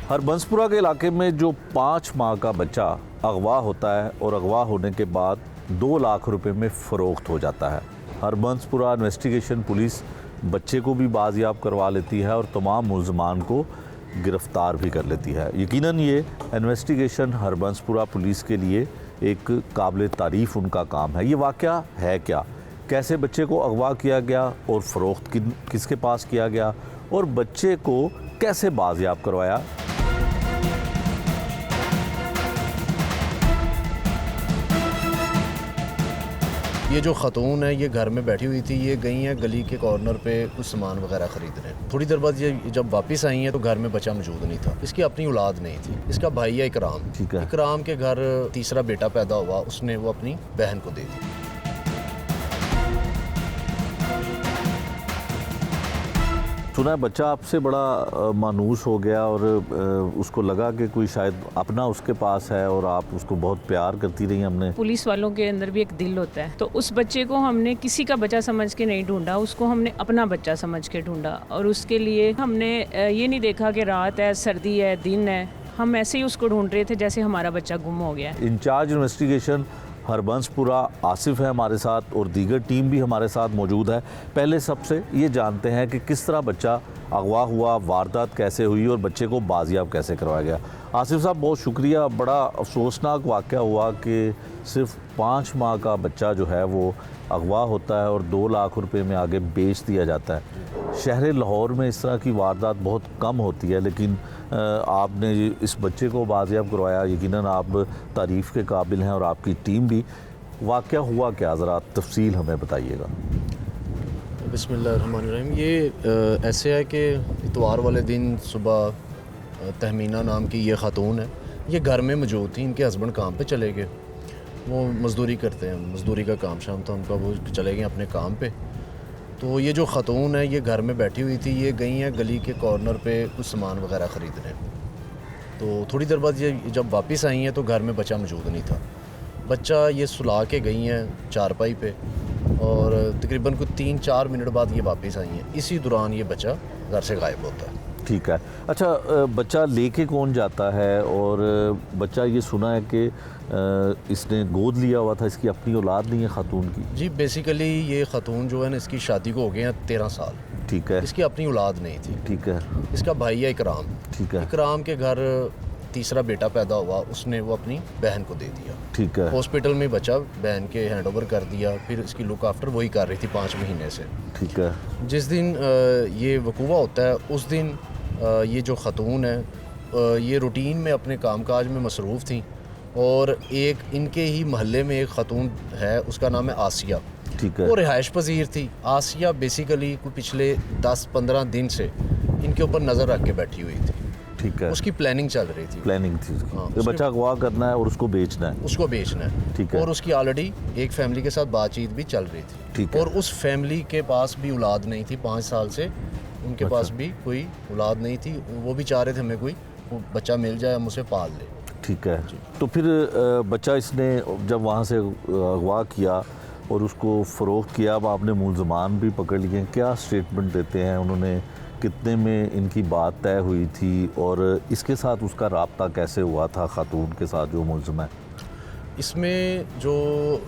हरबंसपुरा के इलाके में जो 5 माह का बच्चा अगवा होता है और अगवा होने के बाद 2 लाख रुपए में फ़रोख्त हो जाता है। हरबंसपुरा इन्वेस्टिगेशन पुलिस बच्चे को भी बाजियाब करवा लेती है और तमाम मुल्ज़मान को गिरफ़्तार भी कर लेती है। यकीनन ये इन्वेस्टिगेशन हरबंसपुरा पुलिस के लिए एक काबिल तारीफ़ उनका काम है। ये वाक़या है क्या, कैसे बच्चे को अगवा किया गया और फ़रोख्त किसके पास किया गया और बच्चे को कैसे बाजियाब करवाया। ये जो ख़तून है ये घर में बैठी हुई थी, ये गई हैं गली के कॉर्नर पे कुछ सामान वगैरह ख़रीदने। थोड़ी देर बाद ये जब वापस आई हैं तो घर में बच्चा मौजूद नहीं था। इसकी अपनी औलाद नहीं थी। इसका भाई है इकराम। ठीक है। इकराम के घर तीसरा बेटा पैदा हुआ, उसने वो अपनी बहन को दे दी। सुना है बच्चा आपसे बड़ा मानूस हो गया और उसको लगा कि कोई शायद अपना उसके पास है और आप उसको बहुत प्यार करती रही। हमने पुलिस वालों के अंदर भी एक दिल होता है, तो उस बच्चे को हमने किसी का बच्चा समझ के नहीं ढूंढा, उसको हमने अपना बच्चा समझ के ढूंढा। और उसके लिए हमने ये नहीं देखा कि रात है, सर्दी है, दिन है, हम ऐसे ही उसको ढूंढ रहे थे जैसे हमारा बच्चा गुम हो गया। इंचार्ज इन्वेस्टिगेशन हरबंसपुरा आसिफ है हमारे साथ और दीगर टीम भी हमारे साथ मौजूद है। पहले सबसे ये जानते हैं कि किस तरह बच्चा अगवा हुआ, वारदात कैसे हुई और बच्चे को बाजियाब कैसे करवाया गया। आसिफ साहब बहुत शुक्रिया। बड़ा अफसोसनाक वाक़या हुआ कि सिर्फ 5 माह का बच्चा जो है वो अगवा होता है और 2 लाख रुपए में आगे बेच दिया जाता है। शहर लाहौर में इस तरह की वारदात बहुत कम होती है, लेकिन आपने इस बच्चे को बाजियाब करवाया। यकीनन आप तारीफ़ के काबिल हैं और आपकी टीम भी। वाक़या हुआ क्या, ज़रा तफसील हमें बताइएगा। बिस्मिल्लाहिर्रहमानिर्रहीम। ये ऐसे है कि इतवार वाले दिन सुबह तहमीना नाम की ये ख़ातून है, ये घर में मौजूद थी। इनके हस्बैंड काम पे चले गए, वो मज़दूरी करते हैं, मज़दूरी का काम शाम था उनका, वो चले गए अपने काम पे। तो ये जो ख़ातून है ये घर में बैठी हुई थी, ये गई हैं गली के कॉर्नर पे कुछ सामान वगैरह ख़रीदने। तो थोड़ी देर बाद ये जब वापस आई हैं तो घर में बच्चा मौजूद नहीं था। बच्चा ये सुला के गई हैं चारपाई पे और तकरीबन कुछ 3-4 मिनट बाद ये वापस आई हैं। इसी दौरान ये बच्चा घर से गायब होता है। ठीक है। अच्छा, बच्चा लेके कौन जाता है? और बच्चा ये सुना है कि इसने गोद लिया हुआ था, इसकी अपनी औलाद नहीं है ख़ातून की। जी, बेसिकली ये ख़ातून जो है ना, इसकी शादी को हो गए हैं 13 साल। ठीक है। इसकी अपनी औलाद नहीं थी। ठीक है। इसका भाई है इकराम। ठीक है। इकराम के घर तीसरा बेटा पैदा हुआ, उसने वो अपनी बहन को दे दिया। ठीक है। हॉस्पिटल में बच्चा बहन के हैंड ओवर कर दिया, फिर इसकी लुक आफ्टर वही कर रही थी 5 महीने से। ठीक है। जिस दिन ये वकूआ होता है उस दिन ये जो ख़ातून है ये रूटीन में अपने कामकाज में मसरूफ़ थी और एक इनके ही महल्ले में एक ख़ातून है, उसका नाम है आसिया। ठीक है। वो रिहाइश पजीर थी। आसिया बेसिकली कोई पिछले 10-15 दिन से इनके ऊपर नज़र रख के बैठी हुई थी। ठीक है। उसकी प्लानिंग चल रही थी। प्लानिंग थी उसकी। हाँ, ये बच्चा अगवा करना है और उसको बेचना है। उसको बेचना है। ठीक है। और उसकी ऑलरेडी एक फैमिली के साथ बातचीत भी चल रही थी। ठीक है। और उस फैमिली के पास भी औलाद नहीं थी 5 साल से। उनके पास भी कोई औलाद नहीं थी। वो भी चाह रहे थे हमें कोई बच्चा मिल जाए, हम उसे पाल ले। ठीक है। तो फिर बच्चा इसने जब वहाँ से अगवा किया और उसको फ़रोख्त किया, अब आपने मुल्ज़मान भी पकड़ लिए, क्या स्टेटमेंट देते हैं उन्होंने, कितने में इनकी बात तय हुई थी और इसके साथ उसका राब्ता कैसे हुआ था ख़ातून के साथ जो मुल्ज़म है? इसमें जो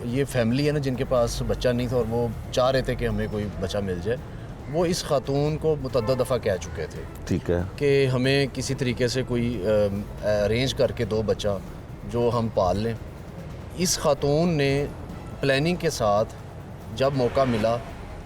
ये फैमिली है ना जिनके पास बच्चा नहीं था और वो चाह रहे थे कि हमें कोई बच्चा मिल जाए, वो इस ख़ातून को मुतअद्दिद दफ़ा कह चुके थे। ठीक है। कि हमें किसी तरीके से कोई अरेंज करके दो बच्चा जो हम पाल लें। इस ख़ातून ने प्लानिंग के साथ जब मौका मिला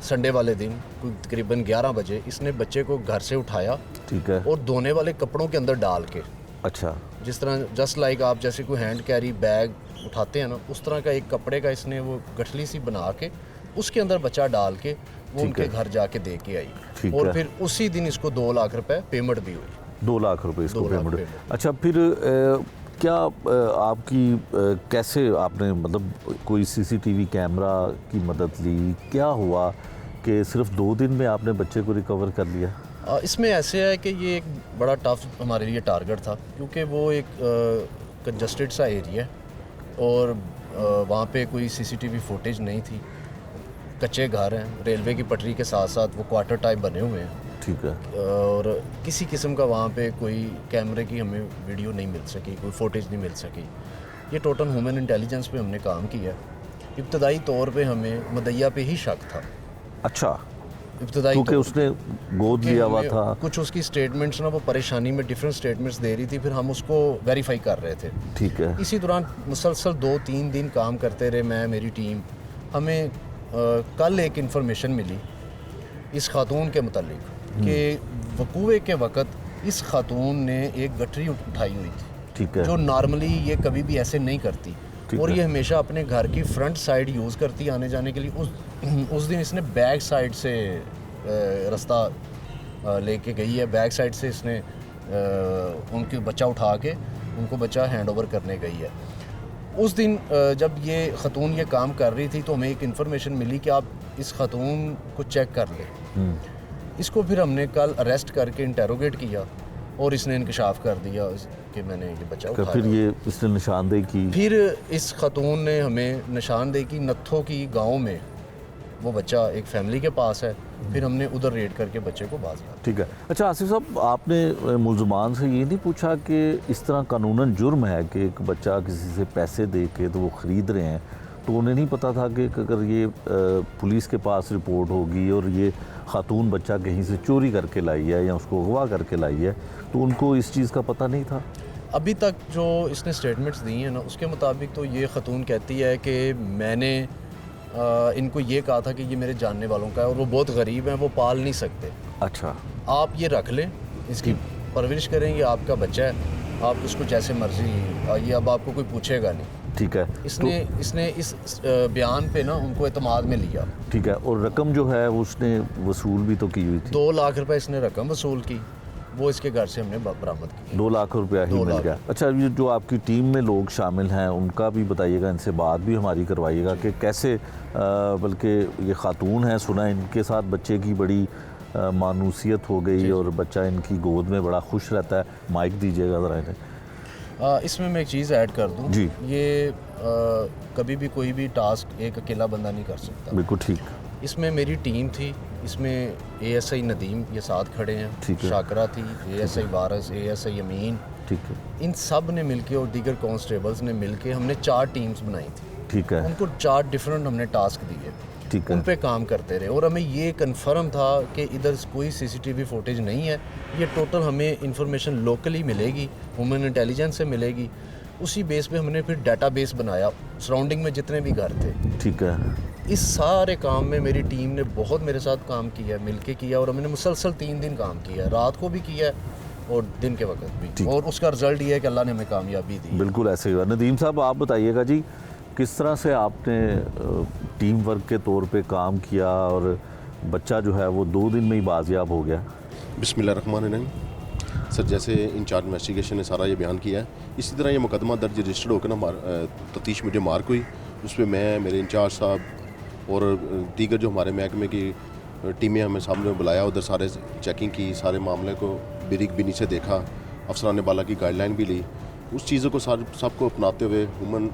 संडे वाले दिन कोई तकरीबन 11 बजे इसने बच्चे को घर से उठाया। ठीक है। और धोने वाले कपड़ों के अंदर डाल के, अच्छा, जिस तरह जस्ट लाइक आप जैसे कोई हैंड कैरी बैग उठाते हैं ना, उस तरह का एक कपड़े का इसने वो गठली सी बना के उसके अंदर बच्चा डाल के वो उनके घर जाके दे के आई। और फिर उसी दिन इसको 2 लाख रुपए पेमेंट भी हुई। 2 लाख रुपए इसको पेमेंट। पेमेंट। अच्छा, फिर क्या आपकी कैसे आपने मतलब कोई सीसीटीवी कैमरा की मदद ली? क्या हुआ कि सिर्फ 2 दिन में आपने बच्चे को रिकवर कर लिया? इसमें ऐसे है कि ये एक बड़ा टफ हमारे लिए टारगेट था, क्योंकि वो एक कंजस्टेड सा एरिया है और वहाँ पे कोई सीसीटीवी फुटेज नहीं थी। कच्चे घर हैं, रेलवे की पटरी के साथ साथ वो क्वार्टर टाइप बने हुए हैं, ठीक है। और किसी किस्म का वहाँ पे कोई कैमरे की हमें वीडियो नहीं मिल सकी, कोई फुटेज नहीं मिल सकी। ये टोटल ह्यूमन इंटेलिजेंस पे हमने काम किया। इब्तदाई तौर पे हमें मदैया पे ही शक था। अच्छा, इब्तदाई क्योंकि तौर उसने गोद पे लिया हुआ हमें था। कुछ उसकी स्टेटमेंट्स ना वो परेशानी में डिफरेंट स्टेटमेंट्स दे रही थी, फिर हम उसको वेरीफाई कर रहे थे। ठीक है। इसी दौरान मुसलसल 2-3 दिन काम करते रहे, मैं मेरी टीम। हमें कल एक इन्फॉर्मेशन मिली इस खातून के मुतालिक कि वकूए के वक़्त इस खातून ने एक गठरी उठाई हुई थी, ठीक है। जो नॉर्मली ये कभी भी ऐसे नहीं करती, ठीक और है। ये हमेशा अपने घर की फ्रंट साइड यूज़ करती आने जाने के लिए। उस दिन इसने बैक साइड से रास्ता लेके गई है, बैक साइड से इसने उनके बच्चा उठा के उनको बच्चा हैंड ओवर करने गई है। उस दिन जब ये ख़तून ये काम कर रही थी तो हमें एक इन्फॉर्मेशन मिली कि आप इस ख़तून को चेक कर लें। इसको फिर हमने कल अरेस्ट करके इंटेरोगेट किया और इसने इंकशाफ कर दिया कि मैंने ये बच्चा उठाया। फिर ये इसने निशानदेही की। फिर इस खातून ने हमें निशानदेही की नत्थों की गांव में, वो बच्चा एक फैमिली के पास है। फिर हमने उधर रेड करके बच्चे को बाज लिया। ठीक है। अच्छा आसिफ साहब, आपने मुलजमान से ये नहीं पूछा कि इस तरह कानूनन जुर्म है कि एक बच्चा किसी से पैसे दे के तो वो ख़रीद रहे हैं, तो उन्हें नहीं पता था कि अगर ये पुलिस के पास रिपोर्ट होगी और ये खातून बच्चा कहीं से चोरी करके लाई है या उसको अगवा करके लाई है, तो उनको इस चीज़ का पता नहीं था? अभी तक जो इसने स्टेटमेंट्स दी हैं ना, उसके मुताबिक तो ये ख़तून कहती है कि मैंने इनको ये कहा था कि ये मेरे जानने वालों का है और वो बहुत गरीब हैं, वो पाल नहीं सकते, अच्छा। आप ये रख लें, इसकी परवरिश करें, ये आपका बच्चा है, आप उसको जैसे मर्जी, ये अब आपको कोई पूछेगा नहीं। ठीक है। इसने इस बयान पे ना उनको एतमाद में लिया। ठीक है। और रकम जो है वो उसने वसूल भी तो की हुई थी। 2 लाख रुपए इसने रकम वसूल की, वो इसके घर से हमने बरामद की। 2 लाख रुपया ही 2 मिल लाख। गया। अच्छा, ये जो आपकी टीम में लोग शामिल हैं उनका भी बताइएगा, इनसे बात भी हमारी करवाइएगा कि कैसे, बल्कि ये खातून है, सुना इनके साथ बच्चे की बड़ी मानूसियत हो गई और बच्चा इनकी गोद में बड़ा खुश रहता है। माइक दीजिएगा ज़रा इन्हें। इसमें मैं एक चीज़ ऐड कर दूं जी। ये कभी भी कोई भी टास्क एक अकेला बंदा नहीं कर सकता। बिल्कुल ठीक। इसमें मेरी टीम थी, इसमें ASI नदीम ये साथ खड़े हैं, ठीक है। शाकरा थी, ASI वारस, ASI अमीन, ठीक है। इन सब ने मिलके और दीगर कॉन्स्टेबल्स ने मिलके हमने 4 टीम्स बनाई थी। ठीक है। उनको 4 डिफरेंट हमने टास्क दिए, ठीक उन है। पे काम करते रहे और हमें ये कंफर्म था कि इधर कोई CCTV फुटेज नहीं है। ये टोटल हमें इंफॉर्मेशन लोकली मिलेगी, ह्यूमन इंटेलिजेंस से मिलेगी। उसी बेस पे हमने फिर डाटाबेस बनाया सराउंडिंग में जितने भी घर थे। ठीक है। इस सारे काम में मेरी टीम ने बहुत मेरे साथ काम किया, मिलके किया, और हमने मुसलसल 3 दिन काम किया, रात को भी किया और दिन के वक्त भी, और उसका रिजल्ट ये है कि अल्लाह ने हमें कामयाबी दी। बिल्कुल ऐसे ही हुआ। नदीम साहब, आप बताइएगा जी, किस तरह से आपने टीम वर्क के तौर पे काम किया और बच्चा जो है वो 2 दिन में ही बाजियाब हो गया? बिस्मिल्लाहिर्रहमानिर्रहीम। सर, जैसे इंचार्ज इन्वेस्टिगेशन ने सारा ये बयान किया है, इसी तरह ये मुकदमा दर्ज रजिस्टर्ड होकर ना तफ्तीश मीडिया मार्क हुई। उस पर मैं, मेरे इंचार्ज साहब और दीगर जो हमारे महकमे की टीमें हमें सामने बुलाया, उधर सारे चेकिंग की, सारे मामले को बिरीक बिनी से देखा, अफसरान बाला की गाइडलाइन भी ली। उस चीज़ों को सबको अपनाते हुए ह्यूमन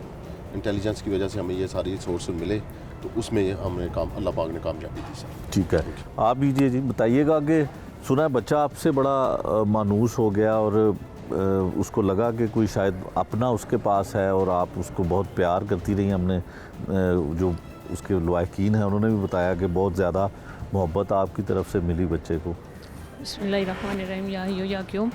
इंटेलिजेंस की वजह से हमें ये सारी सोर्स मिले, तो उसमें हमने काम, अल्लाह पाक ने कामयाबी दी सर। ठीक है। आप भी जी बताइएगा कि सुना है बच्चा आपसे बड़ा मानूस हो गया और उसको लगा कि कोई शायद अपना उसके पास है और आप उसको बहुत प्यार करती रही। हमने जो उसके लवाकिन हैं उन्होंने भी बताया कि बहुत ज़्यादा मोहब्बत आपकी तरफ से मिली बच्चे को। बिस्मिल्लाहिर्रहमानिर्रहीम। या क्यों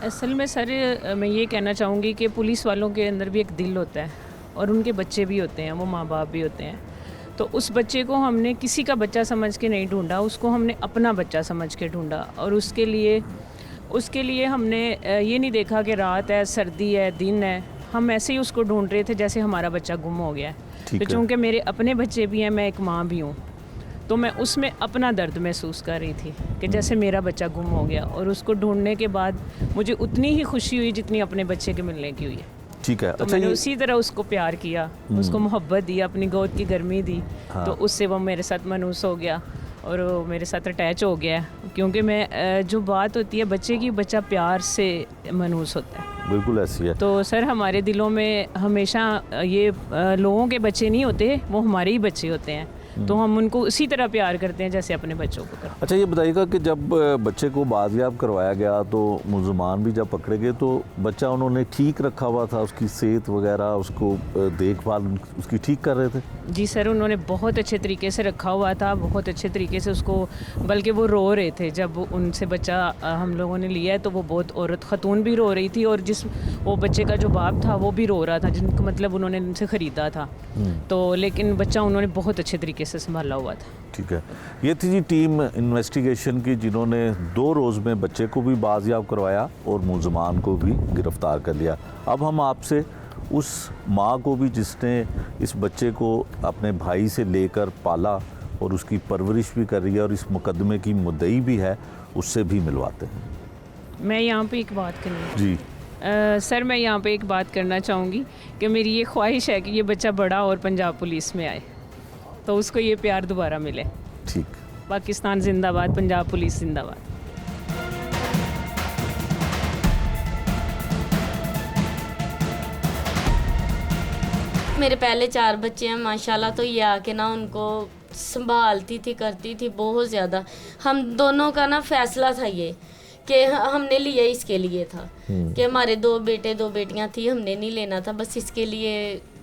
असल में सर मैं ये कहना चाहूँगी कि पुलिस वालों के अंदर भी एक दिल होता है और उनके बच्चे भी होते हैं, वो माँ बाप भी होते हैं। तो उस बच्चे को हमने किसी का बच्चा समझ के नहीं ढूंढा, उसको हमने अपना बच्चा समझ के ढूंढा। और उसके लिए हमने ये नहीं देखा कि रात है, सर्दी है, दिन है, हम ऐसे ही उसको ढूंढ रहे थे जैसे हमारा बच्चा गुम हो गया है। तो चूँकि मेरे अपने बच्चे भी हैं, मैं एक माँ भी हूँ, तो मैं उसमें अपना दर्द महसूस कर रही थी कि जैसे मेरा बच्चा गुम हो गया। और उसको ढूंढने के बाद मुझे उतनी ही खुशी हुई जितनी अपने बच्चे के मिलने की हुई है। ठीक है। तो अच्छा, मैंने उसी तरह उसको प्यार किया, उसको मोहब्बत दी, अपनी गोद की गर्मी दी। हाँ। तो उससे वो मेरे साथ मनूस हो गया और वो मेरे साथ अटैच हो गया। क्योंकि मैं जो बात होती है बच्चे की, बच्चा प्यार से मनूस होता है। बिल्कुल ऐसी है। तो सर हमारे दिलों में हमेशा ये लोगों के बच्चे नहीं होते, वो हमारे ही बच्चे होते हैं। तो हम उनको उसी तरह प्यार करते हैं जैसे अपने बच्चों को करते हैं। अच्छा, ये बताइएगा कि जब बच्चे को बाजियाब करवाया गया तो मुलजमान भी जब पकड़े गए तो बच्चा उन्होंने ठीक रखा हुआ था, उसकी सेहत वगैरह, उसको देखभाल उसकी ठीक कर रहे थे? जी सर, उन्होंने बहुत अच्छे तरीके से रखा हुआ था, बहुत अच्छे तरीके से उसको, बल्कि वो रो रहे थे जब उनसे बच्चा हम लोगों ने लिया है तो वो बहुत औरत खतून भी रो रही थी और जिस वो बच्चे का जो बाप था वो भी रो रहा था, जिनको मतलब उन्होंने उनसे ख़रीदा था। तो लेकिन बच्चा उन्होंने बहुत अच्छे तरीके से संभाला हुआ था। ठीक है, ये थी जी टीम इन्वेस्टिगेशन की जिन्होंने 2 रोज़ में बच्चे को भी बाजियाब करवाया और मुलजमान को भी गिरफ़्तार कर लिया। अब हम आपसे उस माँ को भी जिसने इस बच्चे को अपने भाई से लेकर पाला और उसकी परवरिश भी कर रही है और इस मुकदमे की मुद्दई भी है, उससे भी मिलवाते हैं। मैं यहाँ पे एक बात करनी जी सर, मैं यहाँ पे एक बात करना चाहूँगी कि मेरी ये ख्वाहिश है कि ये बच्चा बड़ा और पंजाब पुलिस में आए तो उसको ये प्यार दोबारा मिले। ठीक। पाकिस्तान जिंदाबाद, पंजाब पुलिस जिंदाबाद। मेरे पहले 4 बच्चे हैं माशाल्लाह, तो ये आके ना उनको संभालती थी, करती थी बहुत ज़्यादा। हम दोनों का ना फैसला था ये कि हमने लिया इसके लिए था कि हमारे 2 बेटे 2 बेटियां थी, हमने नहीं लेना था, बस इसके लिए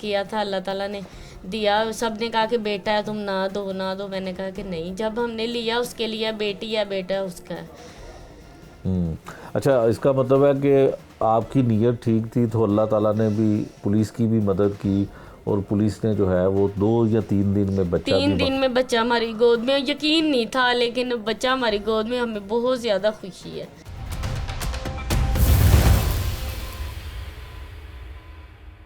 किया था। अल्लाह ताला ने दिया। सब ने कहा कि बेटा है, तुम ना दो ना दो। मैंने कहा कि नहीं, जब हमने लिया उसके लिए, बेटी या बेटा उसका है। अच्छा, इसका मतलब है कि आपकी नीयत ठीक थी तो अल्लाह ताला ने भी पुलिस की भी मदद की और पुलिस ने जो है वो 2 या 3 दिन में बच्चा 3 दिन में बच्चा हमारी गोद में, यकीन नहीं था लेकिन बच्चा हमारी गोद में, हमें बहुत ज़्यादा खुशी है।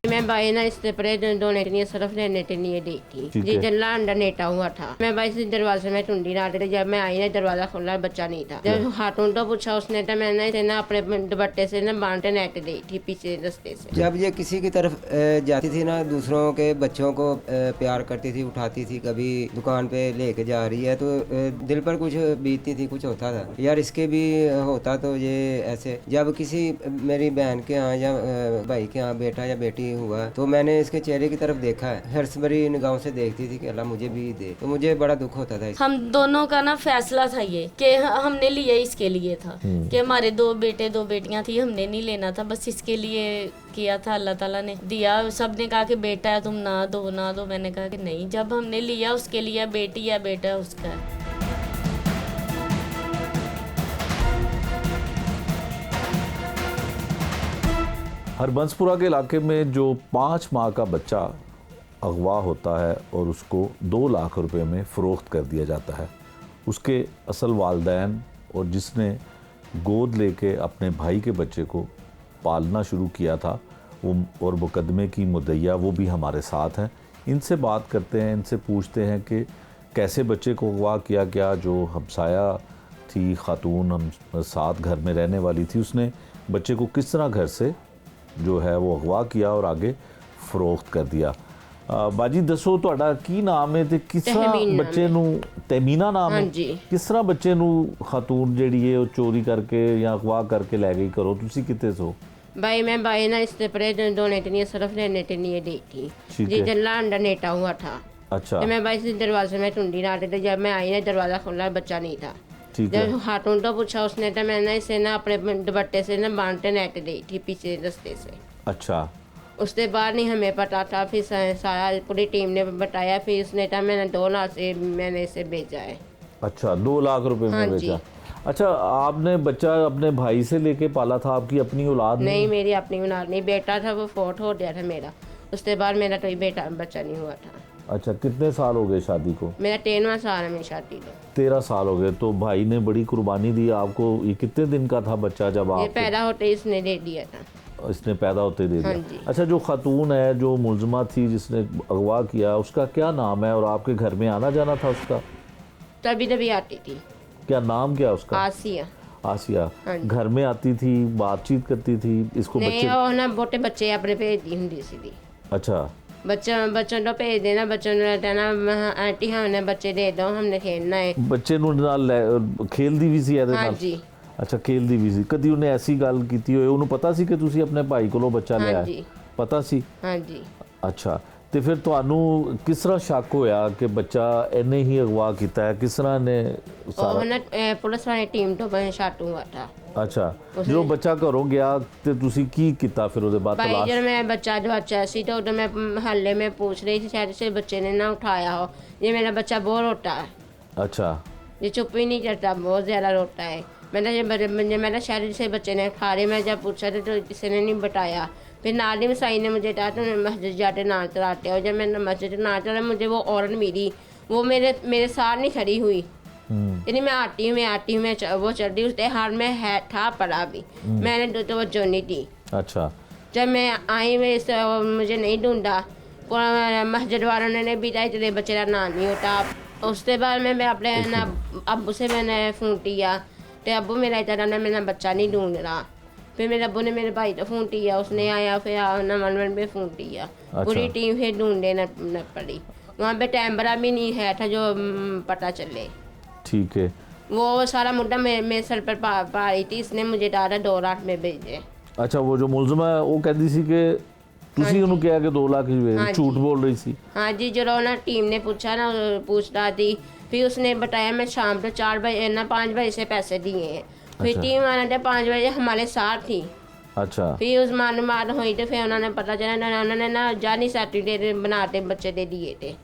मैं भाई ना इससे परे डोनेटनी सिर्फ लेने के लिए दी थी। ठीक जी है। जल्ला अंडा नेटा हुआ था। मैं भाई से दरवाजे में टूंडी डाल रही थी, जब मैं आई ना दरवाजा खुला, बच्चा नहीं था। जब हाथों तो पूछा उसने तो मैंने इसे ना अपने दुपट्टे से ना बांटे नेट दी थी पीछे रास्ते से। जब ये किसी की तरफ जाती थी ना, दूसरों के बच्चों को प्यार करती थी, उठाती थी, कभी दुकान पे लेके जा रही है तो दिल पर कुछ बीतती थी, कुछ होता था यार इसके भी होता तो ये ऐसे। जब किसी मेरी बहन के यहाँ या भाई के यहाँ बेटा या बेटी हुआ तो मैंने इसके चेहरे की तरफ देखा है, हर्ष भरी निगाहों से देखती थी कि अल्लाह मुझे भी दे, तो मुझे बड़ा दुख होता था। हम दोनों का ना फैसला था ये कि हमने लिया इसके लिए था कि हमारे 2 बेटे 2 बेटियां थी, हमने नहीं लेना था, बस इसके लिए किया था। अल्लाह ताला ने दिया। सब ने कहा कि बेटा है, तुम ना दो ना दो। मैंने कहा कि नहीं, जब हमने लिया उसके लिए, बेटी या बेटा उसका है। हरबंसपुरा के इलाके में जो 5 माह का बच्चा अगवा होता है और उसको 2 लाख रुपए में फ़रोख्त कर दिया जाता है, उसके असल वालिदैन और जिसने गोद लेके अपने भाई के बच्चे को पालना शुरू किया था वो और मुकदमे की मुद्दइया वो भी हमारे साथ हैं। इनसे बात करते हैं, इनसे पूछते हैं कि कैसे बच्चे को अगवा किया गया। जो हमसाया थी खातून, हम साथ घर में रहने वाली थी, उसने बच्चे को किस तरह घर से जो है वो अगवा किया और आगे फरोख्त कर दिया। बाजी दसो ਤੁਹਾਡਾ ਕੀ ਨਾਮ ਹੈ ਤੇ ਕਿਸ ਤਰ੍ਹਾਂ ਬੱਚੇ ਨੂੰ ਤੈਮੀਨਾ ਨਾਮ ਹੈ ਹਾਂਜੀ। ਕਿਸ ਤਰ੍ਹਾਂ ਬੱਚੇ ਨੂੰ ਖਾਤੂਨ ਜਿਹੜੀ ਹੈ ਉਹ ਚੋਰੀ ਕਰਕੇ ਜਾਂ ਅਗਵਾ ਕਰਕੇ ਲੈ ਗਈ ਕਰੋ ਤੁਸੀਂ ਕਿੱਥੇ ਸੋ? भाई मैं भाई ना इससे परे डोनेटनी सिर्फ लेने के लिए दी थी। ठीक जी है। जल्ला अंडा नेटा हुआ था। अच्छा, तो मैं भाई से दरवाजे में टूंडी डाल रही थी, जब मैं आई ना दरवाजा खुला, बच्चा नहीं था। ठीक है। जब हाथों तो पूछा उसने तो मैंने इसे ना अपने दुपट्टे से ना बांटे नेट दी थी पीछे रास्ते से। अच्छा, उसके बाद नहीं हमें पता था, फिर सारा पूरी टीम ने बताया, फिर उसने कहा मैंने 2 लाख से मैंने इसे भेजा है। अच्छा 2 लाख रुपए में हाँ जी। बेचा। अच्छा, आपने बच्चा अपने भाई से लेके पाला था, आपकी अपनी औलाद नहीं, मेरी अपनी औलाद नहीं, बेटा था वो फोट हो गया था मेरा। उसके बाद मेरा कोई बेटा बच्चा नहीं हुआ था। अच्छा, कितने साल हो गए शादी को? मेरा 13वां साल है मेरी शादी को। 13 साल हो गए। तो भाई ने बड़ी कुर्बानी दी आपको। ये कितने दिन का था बच्चा जब ये आप पैदा होते ही इसने दे दिया था। इसने पैदा होते दे हाँ दिया? जी। अच्छा, जो खातून है जो मुलजमा थी जिसने अगवा किया, उसका क्या नाम है और आपके घर में आना जाना था उसका? तभी तभी आती थी। क्या नाम क्या उसका? आसिया। आसिया। हाँ जी। घर में आती थी, बातचीत करती थी इसको नहीं, बच्चे? वो ना बोटे बच्चे अपने भेज दी होंगी सी। अच्छा, बच्चों को भेज देना, बच्चों ने कहना आंटी हमने बच्चे दे दो, हमने खेलना है। ਬੱਚੇ ਨੂੰ ਨਾਲ ਖੇਲਦੀ ਵੀ ਸੀ ਇਹਦੇ हाँ ਨਾਲ? जी। ਅੱਛਾ, ਖੇਲਦੀ ਵੀ ਸੀ। ਕਦੀ ਉਹਨੇ ਐਸੀ ਗੱਲ ਕੀਤੀ ਹੋਏ, ਉਹਨੂੰ ਪਤਾ ਸੀ ਕਿ ਤੁਸੀਂ ਆਪਣੇ ਭਾਈ ਕੋਲੋਂ ਬੱਚਾ ਲਿਆ हाँ ਹੈ? जी। ਪਤਾ ਸੀ? हाँ जी। ਅੱਛਾ, ਤੇ ਫਿਰ ਤੁਹਾਨੂੰ ਕਿਸ ਤਰ੍ਹਾਂ ਸ਼ੱਕ ਹੋਇਆ ਕਿ ਬੱਚਾ ਇਹਨੇ ਹੀ ਅਗਵਾ ਕੀਤਾ ਹੈ? ਕਿਸ ਤਰ੍ਹਾਂ ਨੇ ਉਹ ਸਾਰਾ? ਨਾ ਪੁਲਿਸ ਵਾਲੀ ਟੀਮ ਤੋਂ ਬਣ ਛਾਟੂ ਵਾਟਾ ਅੱਛਾ, ਜਦੋਂ ਬੱਚਾ ਘਰੋਂ ਗਿਆ ਤੇ ਤੁਸੀਂ ਕੀ ਕੀਤਾ ਫਿਰ ਉਹਦੇ ਬਾਅਦ? भाई ਤਲਾਸ਼ जब मैं बच्चा सी तो उधर मैं हल्ले में पूछ रही थी, शायद से बच्चे ने ना उठाया हो। ये मेरा बच्चा बहुत रोता है, अच्छा, ये चुप ही नहीं करता, बहुत ज़्यादा रोता है। मैंने शायद से बच्चे ने उठा रहे, मैं जब पूछा था तो किसी ने नहीं बताया। फिर नाली में साई ने मुझे कहा तो मैं मस्जिद जाते ना चलाते, और जब मैंने मस्जिद ना चला मुझे वो औरत मिली, वो मेरे साथ नहीं खड़ी हुई। यानी मैं आती हूँ वो चल रही, उसके हाथ में है था पड़ा भी, मैंने तवज्जो नहीं दी। अच्छा, जब मैं आई मुझे नहीं ढूंढा, मस्जिद वालों ने भी कहा तेरे बच्चे का नाम नहीं होता। उसके बाद मैं अपने ना अब्बू से मैंने फ़ोन किया, तो अब्बू मेरा इतना मेरा बच्चा नहीं ढूंढ रहा। फिर मेरे अब्बू ने मेरे भाई को फ़ोन किया, उसने आया, फिर नमन पे फ़ोन किया, पूरी टीम फिर ढूंढने न पड़ी। वहाँ पे कैमरा भी नहीं है था जो पता चले। ठीक है। वो सारा मुद्दा मेरे सर पर पा रही थी, इसने मुझे डाला 2 लाख में भेजे। अच्छा, वो जो मुलਜ਼ਮ है वो कहती सी कि ਤੁਸੀਂ ਉਹਨੂੰ ਕਿਹਾ ਕਿ 2 ਲੱਖ ਹੀ हाँ ਝੂठ जी। बोल रही सी? हाँ जी, जो ना टीम ने पूछा ना, पूछ रहा थी, फिर उसने बताया मैं शाम को 4 बजे ना 5 बजे से पैसे दिए हैं। फिर अच्छा। टीम आना था 5 बजे हमारे साथ थी। अच्छा, फिर उस मालूमात हुई तो फिर उन्होंने पता चला उन्होंने ना जानी सर्टिफिकेट बनाते बच्चे दे दिए थे।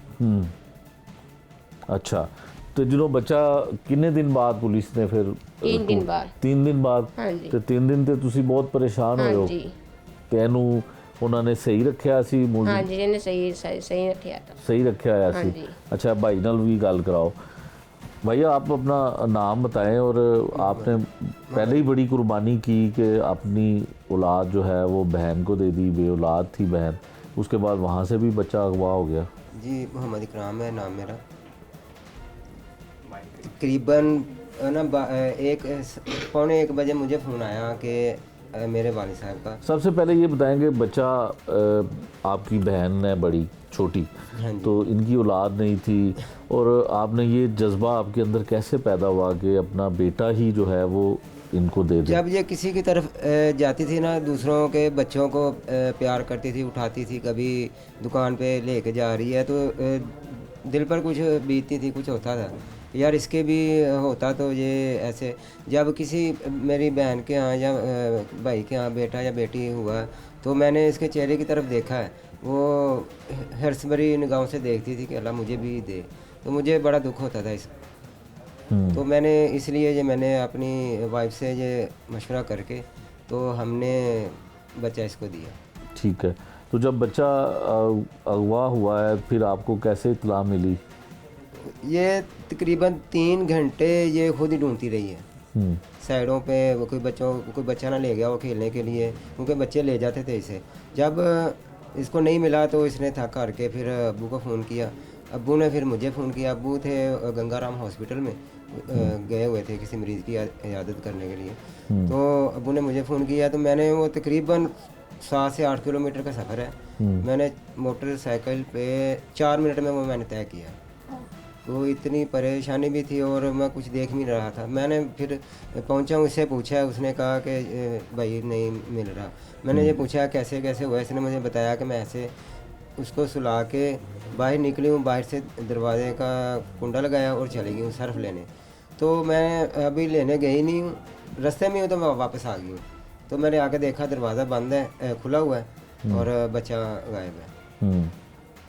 अच्छा, तो ਜਦੋਂ ਬੱਚਾ ਕਿੰਨੇ ਦਿਨ ਬਾਅਦ ਪੁਲਿਸ ਨੇ ਫਿਰ 3 दिन बाद। 3 ਦਿਨ ਬਾਅਦ? हाँ जी। ਤੇ 3 ਦਿਨ ਤੇ ਤੁਸੀਂ ਬਹੁਤ ਪਰੇਸ਼ਾਨ ਹੋਏ हाँ ਹੋ जी, ਤੇ ਇਹਨੂੰ ਉਹਨਾਂ ਨੇ ਸਹੀ ਰੱਖਿਆ ਸੀ? हाँ ਮੁਲਜ਼ਮ जी, इन्हें सही रखा था। सही रखा होया हाँ सी? जी। अच्छा, भाई नाल भी गल कराओ। भैया आप अपना नाम बताएं, और आपने पहले ही बड़ी कुर्बानी की कि अपनी औलाद जो है वो बहन को दे दी, बे औलाद थी बहन, उसके बाद वहाँ से भी बच्चा अगवा हो गया। जी, मोहम्मद इकराम है नाम मेरा। तकरीबन ना 1:45 बजे मुझे फ़ोन आया कि मेरे वालिद साहब का। सबसे पहले ये बताएंगे, बच्चा आपकी बहन है बड़ी छोटी, हाँ जी। तो इनकी औलाद नहीं थी, और आपने ये जज्बा आपके अंदर कैसे पैदा हुआ कि अपना बेटा ही जो है वो इनको दे दे? जब ये किसी की तरफ जाती थी ना, दूसरों के बच्चों को प्यार करती थी, उठाती थी, कभी दुकान पे लेके जा रही है तो दिल पर कुछ बीतती थी, कुछ होता था यार इसके भी होता तो ये ऐसे। जब किसी मेरी बहन के यहाँ या भाई के यहाँ बेटा या बेटी हुआ तो मैंने इसके चेहरे की तरफ देखा है, वो हर्षभरी निगाहों से देखती थी कि अल्लाह मुझे भी दे, तो मुझे बड़ा दुख होता था इस। तो मैंने इसलिए ये मैंने अपनी वाइफ से ये मशवरा करके तो हमने बच्चा इसको दिया। ठीक है, तो जब बच्चा अगवा हुआ है फिर आपको कैसे इत्तला मिली? ये तकरीबन 3 घंटे ये खुद ही ढूंढती रही है साइडों पे, वो कोई बच्चा ना ले गया वो खेलने के लिए, क्योंकि बच्चे ले जाते थे इसे। जब इसको नहीं मिला तो इसने थक करके फिर अब्बू को फ़ोन किया, अब्बू ने फिर मुझे फ़ोन किया। अब्बू थे गंगाराम हॉस्पिटल में गए हुए थे किसी मरीज़ की इयादत करने के लिए, तो अब्बू ने मुझे फ़ोन किया, तो मैंने वो तकरीबन 7 से 8 किलोमीटर का सफ़र है, मैंने मोटरसाइकिल पे 4 मिनट में वो मैंने तय किया। तो इतनी परेशानी भी थी और मैं कुछ देख नहीं रहा था। मैंने फिर पहुंचा, उससे पूछा, उसने कहा कि भाई नहीं मिल रहा। मैंने ये पूछा कैसे कैसे हुआ, इसने मुझे बताया कि मैं ऐसे उसको सुला के बाहर निकली हूँ, बाहर से दरवाजे का कुंडा लगाया और चली गई हूँ सर्फ लेने। तो मैं अभी लेने गई नहीं हूँ, रास्ते में हूँ तो मैं वापस आ गई हूँ। तो मैंने आके देखा दरवाज़ा बंद है, खुला हुआ है और बच्चा गायब है।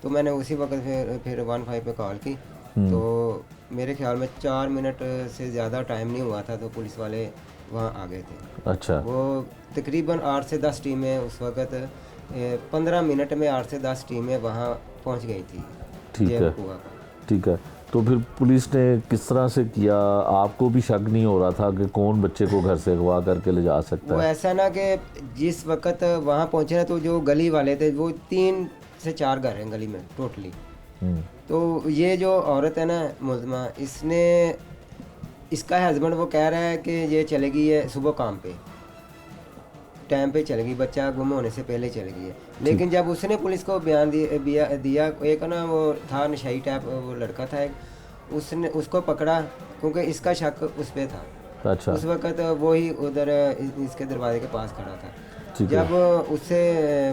तो मैंने उसी वक्त फिर 15 पे कॉल की, तो मेरे ख्याल में 4 मिनट से ज़्यादा टाइम नहीं हुआ था तो पुलिस वाले वहाँ आ गए थे। अच्छा, वो तकरीबन 8 से 10 टीमें उस वक्त 15 मिनट में 8 से 10 टीमें वहाँ पहुँच गई थी। ठीक है, कुआ का। ठीक है। तो फिर पुलिस ने किस तरह से किया? आपको भी शक नहीं हो रहा था कि कौन बच्चे को घर से अगवा करके ले जा सकता वो है? ऐसा ना कि जिस वक्त वहाँ पहुँचे ना तो जो गली वाले थे वो 3 से 4 घर हैं गली में टोटली। तो ये जो औरत है ना मुलज़मा, इसने इसका हस्बैंड वो कह रहा है कि ये चलेगी है सुबह काम पे, टाइम पे चलेगी, बच्चा गुम होने से पहले चलेगी है। लेकिन जब उसने पुलिस को बयान दिया एक ना वो था नशाई टाइप वो लड़का था एक, उसने उसको पकड़ा क्योंकि इसका शक उस पर था। अच्छा, उस वक्त वो ही उधर इसके दरवाजे के पास खड़ा था। ठीक है। जब उससे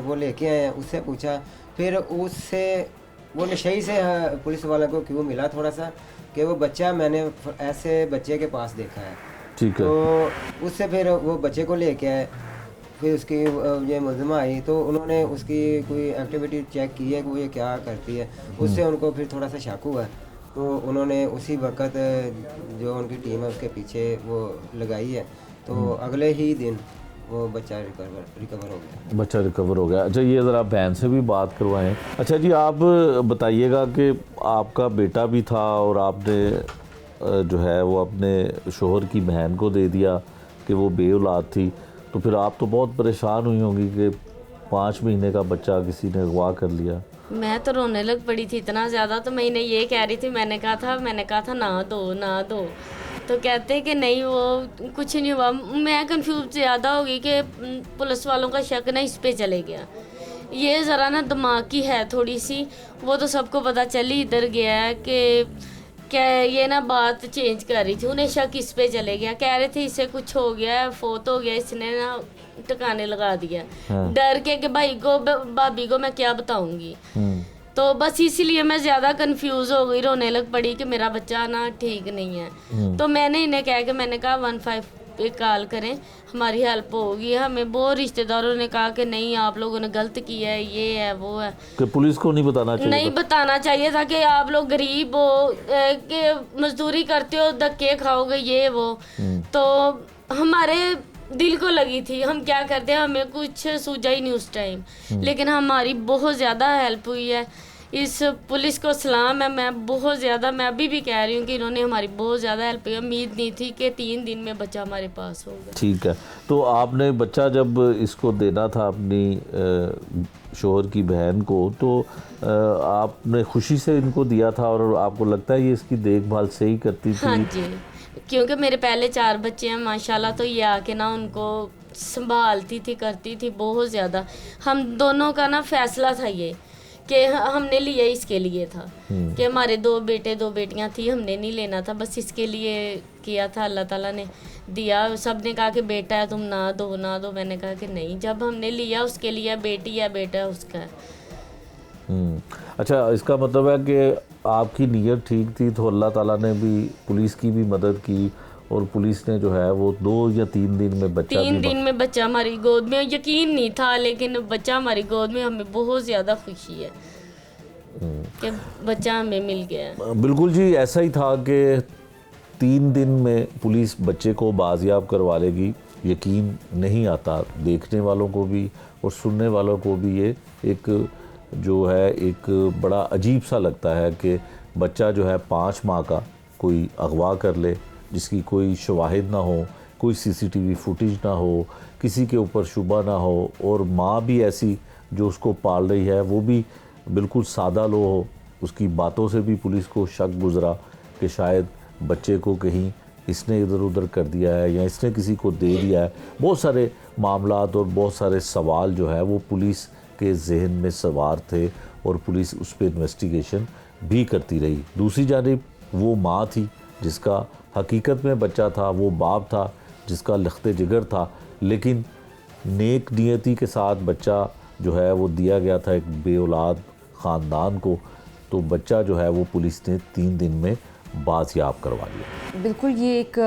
वो लेके आए, उससे पूछा, फिर उससे वो नशे से पुलिस वालों को क्यों मिला थोड़ा सा कि वो बच्चा मैंने ऐसे बच्चे के पास देखा है, ठीक है। तो उससे फिर वो बच्चे को लेके आए। फिर उसकी ये मुलज़िमा आई तो उन्होंने उसकी कोई एक्टिविटी चेक की है कि वो ये क्या करती है, उससे उनको फिर थोड़ा सा शक हुआ, तो उन्होंने उसी वक्त जो उनकी टीम है उसके पीछे वो लगाई है, तो अगले ही दिन वो बच्चा रिकवर हो गया। बच्चा रिकवर हो गया। अच्छा, ये ज़रा बहन से भी बात करवाएं। अच्छा जी, आप बताइएगा कि आपका बेटा भी था और आपने जो है वो अपने शोहर की बहन को दे दिया कि वो बेऔलाद थी, तो फिर आप तो बहुत परेशान हुई होंगी कि 5 महीने का बच्चा किसी ने अगवा कर लिया। मैं तो रोने लग पड़ी थी इतना ज़्यादा, तो मैं इन्हें ये कह रही थी, मैंने कहा था ना दो, तो कहते कि नहीं वो कुछ नहीं हुआ। मैं कंफ्यूज ज़्यादा हो गई कि पुलिस वालों का शक ना इस पे चले गया। ये ज़रा ना दिमाग की है थोड़ी सी, वो तो सबको पता चली इधर गया है कि क्या ये ना बात चेंज कर रही थी, उन्हें शक इस पे चले गया, कह रहे थे इससे कुछ हो गया है, फोत हो गया, इसने ना टकाने लगा दिया। डर के कि भाई को भाभी को मैं क्या बताऊंगी, तो बस इसीलिए मैं ज़्यादा कंफ्यूज हो गई, रोने लग पड़ी कि मेरा बच्चा ना ठीक नहीं है। तो मैंने इन्हें मैंने कहा 15 पे कॉल करें, हमारी हेल्प होगी। हमें बहुत रिश्तेदारों ने कहा कि नहीं आप लोगों ने गलत किया है, ये है वो है, कि पुलिस को नहीं बताना चाहिए नहीं बताना चाहिए था कि आप लोग गरीब हो, कि मजदूरी करते हो, धक्के खाओगे, ये वो। तो हमारे दिल को लगी थी, हम क्या करते हैं, हमें कुछ सूझा ही नहीं उस टाइम, लेकिन हमारी बहुत ज़्यादा हेल्प हुई है। इस पुलिस को सलाम है, मैं बहुत ज़्यादा, मैं अभी भी कह रही हूँ कि इन्होंने हमारी बहुत ज़्यादा हेल्प की। उम्मीद नहीं थी कि 3 दिन में बच्चा हमारे पास होगा। ठीक है, तो आपने बच्चा जब इसको देना था अपनी शोहर की बहन को, तो आपने खुशी से इनको दिया था और आपको लगता है ये इसकी देखभाल सही करती थी? हाँ जी, क्योंकि मेरे पहले 4 बच्चे हैं माशाल्लाह, तो ये आके ना उनको संभालती थी, करती थी बहुत ज़्यादा। हम दोनों का ना फैसला था ये कि हमने लिया इसके लिए था कि हमारे 2 बेटे 2 बेटियां थी, हमने नहीं लेना था, बस इसके लिए किया था, अल्लाह ताला ने दिया। सब ने कहा कि बेटा है तुम ना दो, मैंने कहा कि नहीं, जब हमने लिया उसके लिए, बेटी है बेटा है उसका है। अच्छा, इसका मतलब है कि आपकी नीयत ठीक थी, तो अल्लाह ताला ने भी पुलिस की भी मदद की और पुलिस ने जो है वो 2 या 3 दिन में बच्चा 3 दिन में बच्चा हमारी गोद में, यकीन नहीं था, लेकिन बच्चा हमारी गोद में, हमें बहुत ज़्यादा खुशी है कि बच्चा हमें मिल गया। बिल्कुल जी, ऐसा ही था कि 3 दिन में पुलिस बच्चे को बाजियाब करवा लेगी, यकीन नहीं आता देखने वालों को भी और सुनने वालों को भी। ये एक जो है एक बड़ा अजीब सा लगता है कि बच्चा जो है 5 माह का कोई अगवा कर ले, जिसकी कोई शवाहिद ना हो, कोई सीसीटीवी फुटेज ना हो, किसी के ऊपर शुबा ना हो, और माँ भी ऐसी जो उसको पाल रही है वो भी बिल्कुल सादा लो हो। उसकी बातों से भी पुलिस को शक गुजरा कि शायद बच्चे को कहीं इसने इधर उधर कर दिया है या इसने किसी को दे दिया है। बहुत सारे मामलात और बहुत सारे सवाल जो है वो पुलिस के जहन में सवार थे और पुलिस उस पर इन्वेस्टिगेशन भी करती रही। दूसरी जानिब वो माँ थी जिसका हकीकत में बच्चा था, वो बाप था जिसका लख्ते जिगर था, लेकिन नेक नियति के साथ बच्चा जो है वो दिया गया था एक बेऔलाद ख़ानदान को, तो बच्चा जो है वो पुलिस ने 3 दिन में बाजियाब करवा लिया। बिल्कुल, ये एक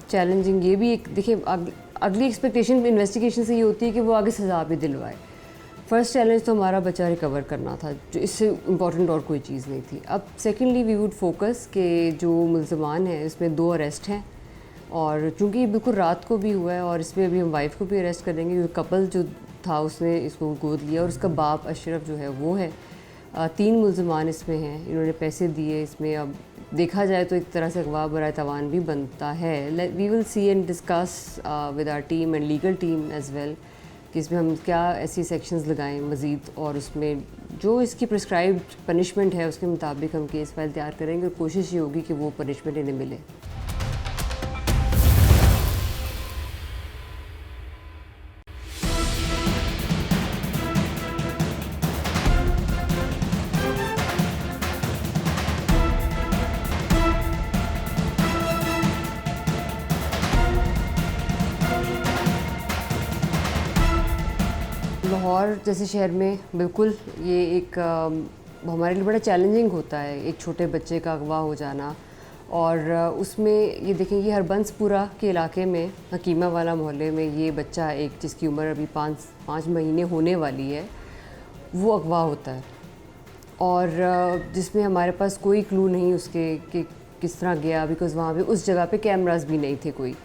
चैलेंजिंग, ये भी एक देखिए अगली एक्सपेक्टेशन इन्वेस्टिगेशन से ये होती है कि वो आगे सज़ा भी दिलवाए। फर्स्ट चैलेंज तो हमारा बच्चा रिकवर करना था, जो इससे इम्पॉर्टेंट और कोई चीज़ नहीं थी। अब सेकेंडली वी वुड फोकस कि जो मुल्ज़मान हैं इसमें 2 अरेस्ट हैं, और चूँकि ये बिल्कुल रात को भी हुआ है और इसमें अभी हम वाइफ को भी अरेस्ट कर देंगे, क्योंकि कपल जो था उसने इसको गोद लिया और उसका बाप अशरफ जो है वो है। 3 मुल्ज़मान इसमें हैं, इन्होंने पैसे दिए। इसमें अब देखा जाए तो एक तरह से अगवा बराए तवान भी बनता है। We will see and discuss with our team and legal team as well कि इसमें हम क्या ऐसी सेक्शंस लगाएं मज़ीद, और उसमें जो इसकी प्रिस्क्राइब्ड पनिशमेंट है उसके मुताबिक हम केस फाइल तैयार करेंगे और कोशिश ये होगी कि वो पनिशमेंट इन्हें मिले। और जैसे शहर में बिल्कुल ये एक हमारे लिए बड़ा चैलेंजिंग होता है एक छोटे बच्चे का अगवा हो जाना। और उसमें ये देखें ये हरबंसपुरा के इलाके में हकीमा वाला मोहल्ले में ये बच्चा एक जिसकी उम्र अभी 5 महीने होने वाली है वो अगवा होता है। और जिसमें हमारे पास कोई क्लू नहीं उसके कि किस तरह गया, बिकॉज़ वहाँ पे उस जगह पे कैमरास भी नहीं थे कोई।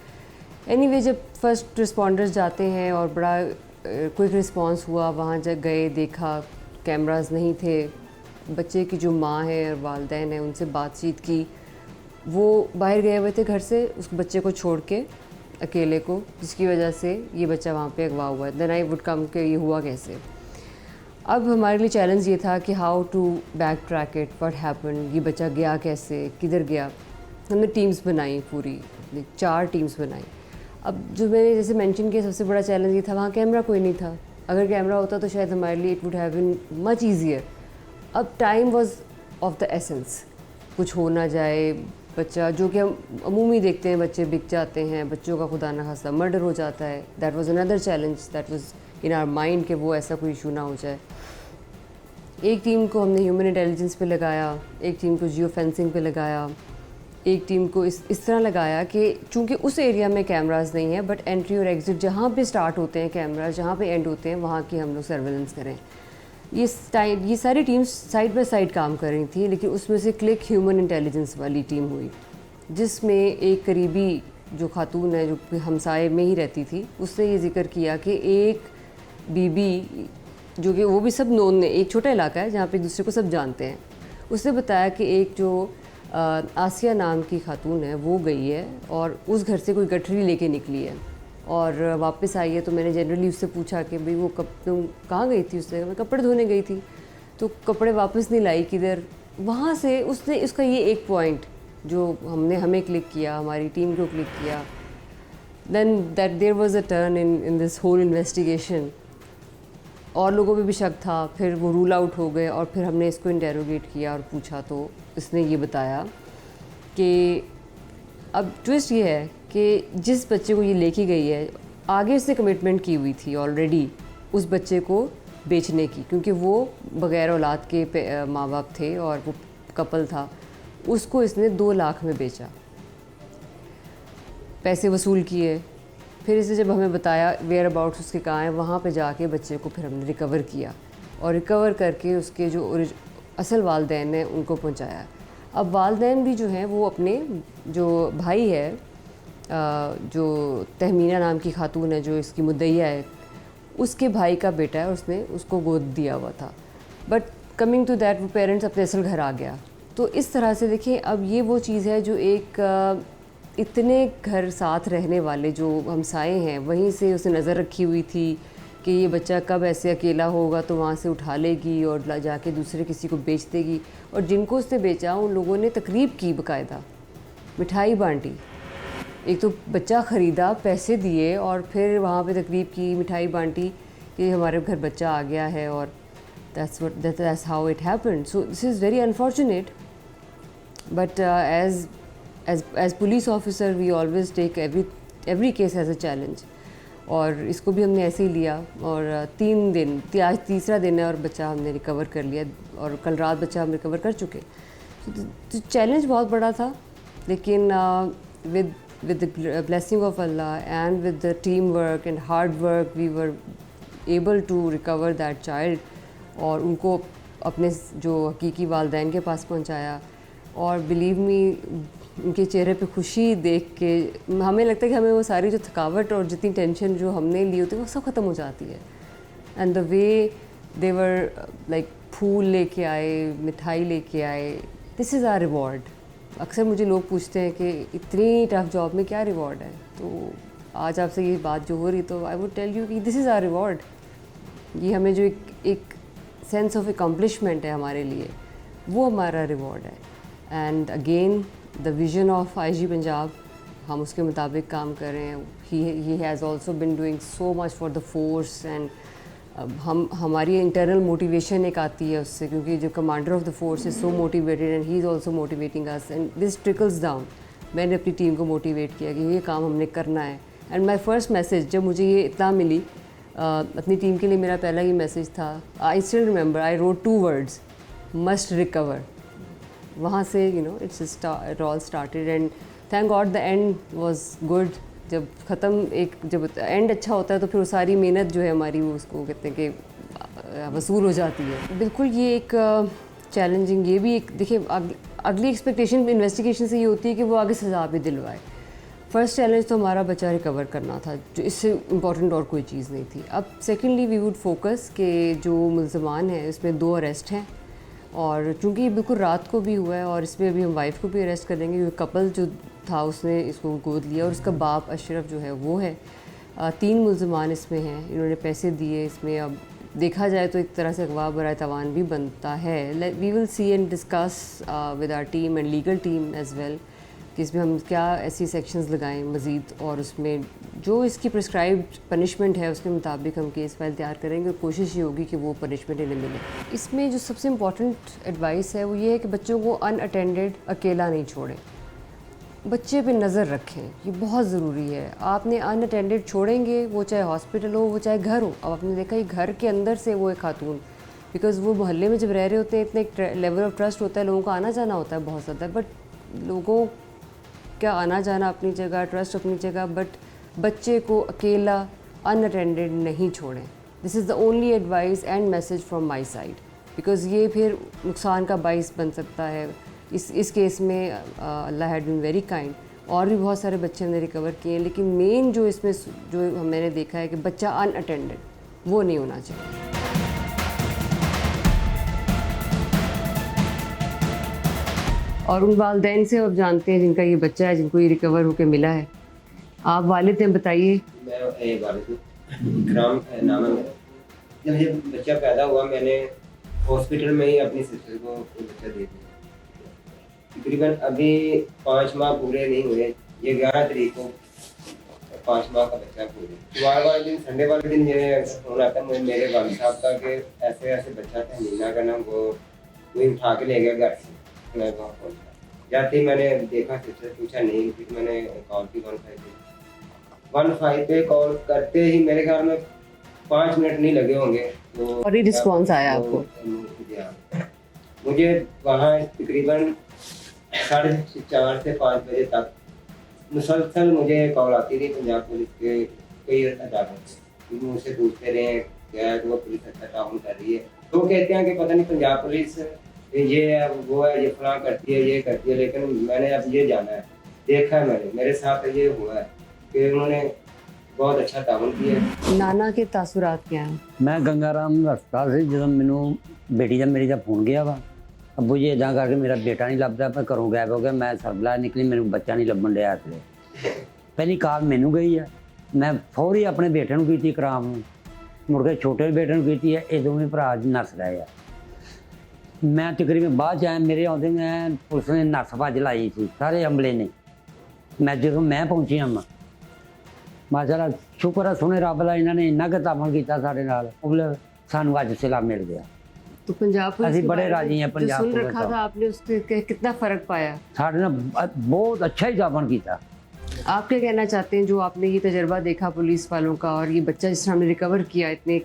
एनीवे जब फर्स्ट रिस्पॉन्डर्स जाते हैं और बड़ा क्विक रिस्पांस हुआ, वहाँ जब गए देखा कैमरास नहीं थे। बच्चे की जो माँ है और वालिदैन है उनसे बातचीत की, वो बाहर गए हुए थे घर से उस बच्चे को छोड़ के अकेले को, जिसकी वजह से ये बच्चा वहाँ पे अगवा हुआ है। देन आई वुड कम कि ये हुआ कैसे। अब हमारे लिए चैलेंज ये था कि how to back track it, what happen, ये बच्चा गया कैसे, किधर गया। हमने टीम्स बनाई, पूरी 4 टीम्स बनाई। अब जो मैंने जैसे मेंशन किया सबसे बड़ा चैलेंज ये था वहाँ कैमरा कोई नहीं था। अगर कैमरा होता तो शायद हमारे लिए it would have been much easier. अब time was of the essence, कुछ हो ना जाए। बच्चा जो कि हम अमूमी देखते हैं, बच्चे बिक जाते हैं, बच्चों का खुदा न खास्ता मर्डर हो जाता है। That was another challenge that was in our mind कि वो ऐसा कोई इशू ना हो जाए। एक टीम को हमने ह्यूमन इंटेलिजेंस पे लगाया, एक टीम को जियो फेंसिंग पे लगाया, एक टीम को इस तरह लगाया कि चूँकि उस एरिया में कैमरास नहीं है बट एंट्री और एग्ज़िट जहाँ पे स्टार्ट होते हैं कैमरास, जहाँ पे एंड होते हैं वहाँ की हम लोग सर्वेलेंस करें। ये सारी टीम्स साइड बाय साइड काम कर रही थी, लेकिन उसमें से क्लिक ह्यूमन इंटेलिजेंस वाली टीम हुई, जिसमें एक करीबी जो खातून है जो हमसाए में ही रहती थी, उसने ये जिक्र किया कि एक बीबी जो कि वो भी सब नोन ने, एक छोटा इलाका है जहाँ पे एक दूसरे को सब जानते हैं, उसने बताया कि एक जो आसिया नाम की खातून है वो गई है और उस घर से कोई गठरी लेके निकली है और वापस आई है। तो मैंने जनरली उससे पूछा कि भाई वो तुम कहाँ गई थी? उसने मैं कपड़े धोने गई थी। तो कपड़े वापस नहीं लाई किधर? वहाँ से उसने उसका ये एक पॉइंट जो हमें क्लिक किया, हमारी टीम को क्लिक किया। Then that there was a turn in this whole investigation. और लोगों पे भी शक था, फिर वो रूल आउट हो गए और फिर हमने इसको इंटेरोगेट किया और पूछा तो इसने ये बताया कि अब ट्विस्ट ये है कि जिस बच्चे को ये लेके गई है आगे उसने कमिटमेंट की हुई थी ऑलरेडी उस बच्चे को बेचने की, क्योंकि वो बग़ैर औलाद के माँ बाप थे और वो कपल था। उसको इसने 2 लाख में बेचा, पैसे वसूल किए। फिर इसे जब हमें बताया वेयर अबाउट्स उसके कहाँ हैं, वहाँ पे जाके बच्चे को फिर हमने रिकवर किया और रिकवर करके उसके जो असल वालिदैन हैं उनको पहुँचाया। अब वालिदैन भी जो हैं वो अपने जो भाई है, जो तहमीना नाम की खातून है जो इसकी मुद्दईया है, उसके भाई का बेटा है, उसने उसको गोद दिया हुआ था। बट कमिंग टू दैट वो पेरेंट्स अपने असल घर आ गया। तो इस तरह से देखिए अब ये वो चीज़ है जो एक इतने घर साथ रहने वाले जो हमसाए हैं वहीं से उसने नज़र रखी हुई थी कि ये बच्चा कब ऐसे अकेला होगा तो वहाँ से उठा लेगी और जाके दूसरे किसी को बेच देगी। और जिनको उसने बेचा उन लोगों ने तकरीब की, बाकायदा मिठाई बांटी। एक तो बच्चा ख़रीदा, पैसे दिए और फिर वहाँ पे तकरीब की, मिठाई बांटी कि हमारे घर बच्चा आ गया है। और that's how it happened. So this is very unfortunate, but as police officer we always take every case as a challenge. और इसको भी हमने ऐसे ही लिया और 3 दिन, आज तीसरा दिन है और बच्चा हमने रिकवर कर लिया और कल रात बच्चा हम रिकवर कर चुके। तो चैलेंज बहुत बड़ा था, लेकिन with the blessing of Allah and with the teamwork and hard work we were able to recover that child और उनको अपने जो हकीकी वालिदैन के पास पहुंचाया। और बिलीव मी उनके चेहरे पे खुशी देख के हमें लगता है कि हमें वो सारी जो थकावट और जितनी टेंशन जो हमने ली होती है वो सब ख़त्म हो जाती है। And the way they were like फूल लेके आए, मिठाई लेके आए, दिस इज़ आवर रिवॉर्ड। अक्सर मुझे लोग पूछते हैं कि इतनी टफ जॉब में क्या रिवॉर्ड है, तो आज आपसे ये बात जो हो रही तो आई वुड टेल यू कि दिस इज़ आवर रिवॉर्ड। ये हमें जो एक सेंस ऑफ अकम्पलिशमेंट है हमारे लिए, वो हमारा रिवॉर्ड है। And again the vision of IG Punjab, हम उसके मुताबिक काम कर रहे हैं। He has also been doing so much for the force and हमारी इंटरनल मोटिवेशन एक आती है उससे, क्योंकि जो commander of the force is so motivated and he is also motivating us and this trickles down. मैंने अपनी टीम को मोटिवेट किया कि ये काम हमने करना है। एंड माई फर्स्ट मैसेज जब मुझे ये इतना मिली, अपनी टीम के लिए मेरा पहला ही मैसेज था, I still remember, I wrote 2 words, must recover. वहाँ से it all started and thank God the end was good. जब जब एंड अच्छा होता है तो फिर वो सारी मेहनत जो है हमारी वो उसको कहते हैं कि वसूल हो जाती है। बिल्कुल ये एक चैलेंजिंग, ये भी एक देखिए अगली एक्सपेक्टेशन इन्वेस्टिगेशन से ये होती है कि वो आगे सज़ा भी दिलवाए। फर्स्ट चैलेंज तो हमारा बच्चा रिकवर करना था, जो इससे इम्पॉर्टेंट और कोई चीज़ नहीं थी। अब सेकेंडली वी वुड फोकस के जो मुल्ज़मान हैं इसमें 2 अरेस्ट हैं, और चूँकि ये बिल्कुल रात को भी हुआ है और इसमें अभी हम वाइफ को भी अरेस्ट करेंगे क्योंकि कपल जो था उसने इसको गोद लिया और उसका बाप अशरफ जो है वो है। 3 मुल्ज़मान इसमें हैं, इन्होंने पैसे दिए। इसमें अब देखा जाए तो एक तरह से अगवा बराए तवान भी बनता है। We will see and discuss with our team and legal team as well कि इसमें हम क्या ऐसी सेक्शंस लगाएं मज़ीद, और उसमें जो इसकी प्रिस्क्राइब्ड पनिशमेंट है उसके मुताबिक हम केस फाइल तैयार करेंगे और कोशिश ये होगी कि वो पनिशमेंट इन्हें मिले। इसमें जो सबसे इम्पॉर्टेंट एडवाइस है वो ये है कि बच्चों को अनअटेंडेड अकेला नहीं छोड़ें, बच्चे पे नज़र रखें, ये बहुत ज़रूरी है। आपने अनअटेंडेड छोड़ेंगे, वो चाहे हॉस्पिटल हो वो चाहे घर हो। अब आपने देखा ये घर के अंदर से वो एक खातून, बिकॉज़ वो मोहल्ले में जब रह रहे होते हैं इतने एक लेवल ऑफ ट्रस्ट होता है, लोगों का आना जाना होता है बहुत ज़्यादा, बट लोगों का आना जाना अपनी जगह, ट्रस्ट अपनी जगह, बट बच्चे को अकेला अनअटेंडेड नहीं छोड़ें। This is the only advice and message from my side, because ये फिर नुकसान का बाइस बन सकता है। इस केस में अल्लाह हैड बीन वेरी काइंड, और भी बहुत सारे बच्चे हमने रिकवर किए हैं, लेकिन मेन जो इसमें जो मैंने देखा है कि बच्चा अनअटेंडेड वो नहीं होना चाहिए। और उन वालिदैन से अब जानते हैं जिनका ये बच्चा है, जिनको ये रिकवर होकर मिला है। आप वालिद हैं, बताइए। मैं वालिद हूँ, इकराम नाम है मेरा। जब ये बच्चा पैदा हुआ मैंने हॉस्पिटल में ही अपनी सिस्टर को बच्चा दे दिया। तकरीबन अभी 5 माह पूरे नहीं हुए, ये 11 तारीख को 5 माह का बच्चा पूरे। इतवार वाले दिन, संडे वाले दिन ये फोन आता मुझे मेरे वालिद साहब का कि ऐसे ऐसे बच्चा था, मीना का नाम, वो कोई उठा के ले गया घर से। मैं वहाँ पहुँचा, जाते ही मैंने देखा, सिस्टर पूछा नहीं, फिर मैंने कॉल की 15 पे कॉल करते ही मेरे ख्याल में 5 मिनट नहीं लगे होंगे तो और ये रिस्पॉन्स आया आपको? मुझे वहाँ तकरीबन 4:30 से 5 बजे तक मुसलसल मुझे कॉल आती थी पंजाब पुलिस के कई अदालत, मुझसे पूछते रहे क्या है, तो वो पुलिस अच्छा काम कर रही है। तो कहते हैं कि पता नहीं पंजाब पुलिस ये है वो है, ये फलां करती है, ये करती है, लेकिन मैंने अब ये जाना है, देखा है मैंने, मेरे साथ ये हुआ है कि उन्होंने बहुत अच्छा ताउन किया। नाना के तासुरात क्या हैं? मैं गंगाराम हस्पताल से जो मैनू बेटी जब मेरी जब फोन गया वा अबू जी इदा करके मेरा बेटा नहीं लभदा, मैं घरों गैब हो गया, मैं सरबला निकली, मेरे बच्चा नहीं लभन दिया। पहली कॉल मैनू गई है, मैं फौरी अपने बेटे नूं कीती कराम नूं, मुड़ के छोटे बेटे नूं कीती है। ये दोवें भरा नस गए आ। मैं तकरीबन बाद आया, मेरे आउंदे मैं पुलिस ने नस भज लाई थी, सारे अमले ने। मैं जो मैं पहुंची हाँ माशाअल्लाह, शुक्र है सोने रब दा, इन्होंने इन्ना क तामन किया साढ़े नाल, सानू अज सिला मिल गया। तो पंजाब पुलिस अभी बड़े राजी हैं पंजाब पुलिस रखा था आपने, उससे कितना फ़र्क पाया? साढ़े ना बहुत अच्छा ही तामन किया। आप क्या कहना चाहते हैं, जो आपने ये तजर्बा देखा पुलिस वालों का और ये बच्चा जिस तरह हमने रिकवर किया इतने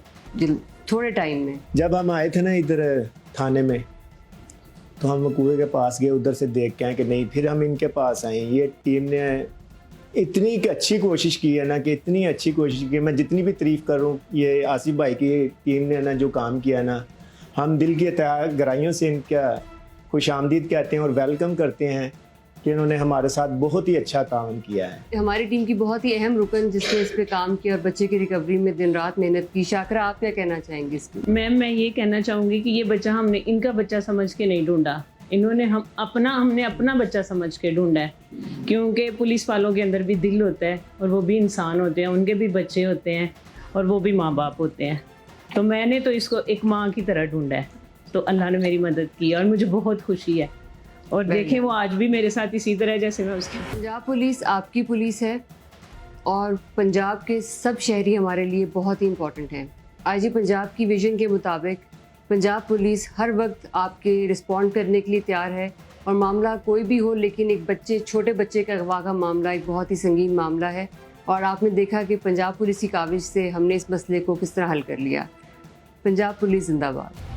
थोड़े टाइम में? जब हम आए थे ना इधर थाने में, तो हम कुएं के पास गए, उधर से देख के आए कि नहीं, फिर हम इनके पास आए। ये टीम ने इतनी अच्छी कोशिश की है ना, कि इतनी अच्छी कोशिश की, मैं जितनी भी तारीफ़ करूँ ये आसिफ भाई की टीम ने ना जो काम किया ना, हम दिल की गहराइयों से इनका खुश आमदीद कहते हैं और वेलकम करते हैं कि इन्होंने हमारे साथ बहुत ही अच्छा ताउन किया है। हमारी टीम की बहुत ही अहम रुकन जिसने इस पे काम किया और बच्चे की रिकवरी में दिन रात मेहनत की। शाकरा, आप क्या कहना चाहेंगे इसकी? मैम, मैं ये कहना चाहूँगी कि ये बच्चा हमने इनका बच्चा समझ के नहीं ढूंढा, इन्होंने हमने अपना बच्चा समझ के ढूंढा है, क्योंकि पुलिस वालों के अंदर भी दिल होता है और वो भी इंसान होते हैं, उनके भी बच्चे होते हैं और वो भी माँ बाप होते हैं। तो मैंने तो इसको एक माँ की तरह ढूंढा है, तो अल्लाह ने मेरी मदद की और मुझे बहुत खुशी है। और देखें वो आज भी मेरे साथ इसी तरह जैसे मैं उसके। पंजाब पुलिस आपकी पुलिस है और पंजाब के सब शहरी हमारे लिए बहुत ही इम्पोर्टेंट हैं। आईजी पंजाब की विजन के मुताबिक पंजाब पुलिस हर वक्त आपके रिस्पॉन्ड करने के लिए तैयार है, और मामला कोई भी हो, लेकिन एक छोटे बच्चे का अगवा का मामला एक बहुत ही संगीन मामला है। और आपने देखा कि पंजाब पुलिस की काविश से हमने इस मसले को किस तरह हल कर लिया। पंजाब पुलिस जिंदाबाद।